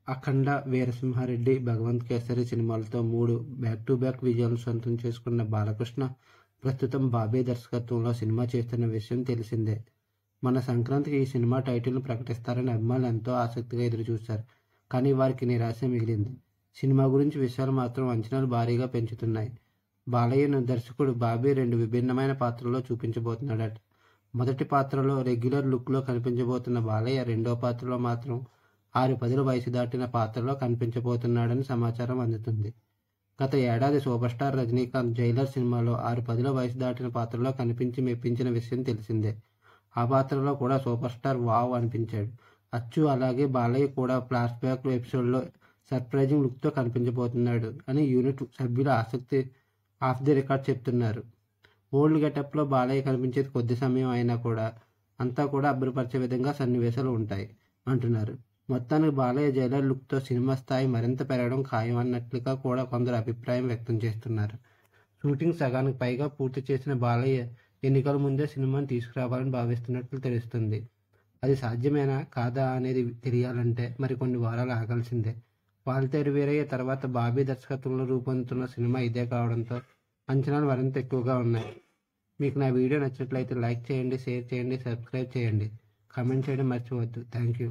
అఖండ, వీరసింహారెడ్డి, భగవంత్ కేసరి సినిమాలతో 3 back to back విజయాలను సొంతం చేసుకున్న బాలకృష్ణ ప్రస్తుతం బాబీ దర్శకత్వంలో సినిమా చేస్తున్న విషయం తెలిసిందే. మన సంక్రాంతికి ఈ సినిమా టైటిల్ను ప్రకటిస్తారని అభిమానులు ఎంతో ఆసక్తిగా ఎదురుచూశారు. కానీ వారికి నిరాశ మిగిలింది. సినిమా గురించి విషయాలు మాత్రం అంచనాలు భారీగా పెంచుతున్నాయి. బాలయ్యను దర్శకుడు బాబీ 2 విభిన్నమైన పాత్రల్లో చూపించబోతున్నాడట. మొదటి పాత్రలో రెగ్యులర్ లుక్లో కనిపించబోతున్న బాలయ్య రెండో పాత్రలో మాత్రం 6-10 వయసు దాటిన పాత్రలో కనిపించబోతున్నాడని సమాచారం అందుతుంది. గత ఏడాది సూపర్ స్టార్ రజనీకాంత్ జైలర్ సినిమాలో 6-10 వయసు దాటిన పాత్రలో కనిపించి మెప్పించిన విషయం తెలిసిందే. ఆ పాత్రలో కూడా సూపర్ స్టార్ వావ్ అనిపించాడు. అచ్చు అలాగే బాలయ్య కూడా ఫ్లాష్ బ్యాక్ ఎపిసోడ్లో సర్ప్రైజింగ్ లుక్తో కనిపించబోతున్నాడు అని యూనిట్ సభ్యులు ఆసక్తి ఆఫ్ ది రికార్డ్ చెప్తున్నారు. ఓల్డ్ గెటప్లో బాలయ్య కనిపించేది కొద్ది సమయం అయినా కూడా అంతా కూడా అబ్బురపరిచే విధంగా సన్నివేశాలు ఉంటాయి అంటున్నారు. మొత్తానికి బాలయ్య జైలర్ లుక్తో సినిమా స్థాయి మరింత పెరగడం ఖాయం అన్నట్లుగా కూడా కొందరు అభిప్రాయం వ్యక్తం చేస్తున్నారు. షూటింగ్ సగానికి పైగా పూర్తి చేసిన బాలయ్య ఎన్నికల ముందే సినిమాను తీసుకురావాలని భావిస్తున్నట్లు తెలుస్తుంది. అది సాధ్యమేనా కాదా అనేది తెలియాలంటే మరికొన్ని వారాలు ఆగాల్సిందే. వాల్తేరు వీరయ్య తర్వాత బాబీ దర్శకత్వంలో రూపొందుతున్న సినిమా ఇదే కావడంతో అంచనాలు మరింత ఎక్కువగా ఉన్నాయి. మీకు నా వీడియో నచ్చినట్లయితే లైక్ చేయండి, షేర్ చేయండి, సబ్స్క్రైబ్ చేయండి, కామెంట్ చేయడం మర్చిపోవద్దు. Thank you.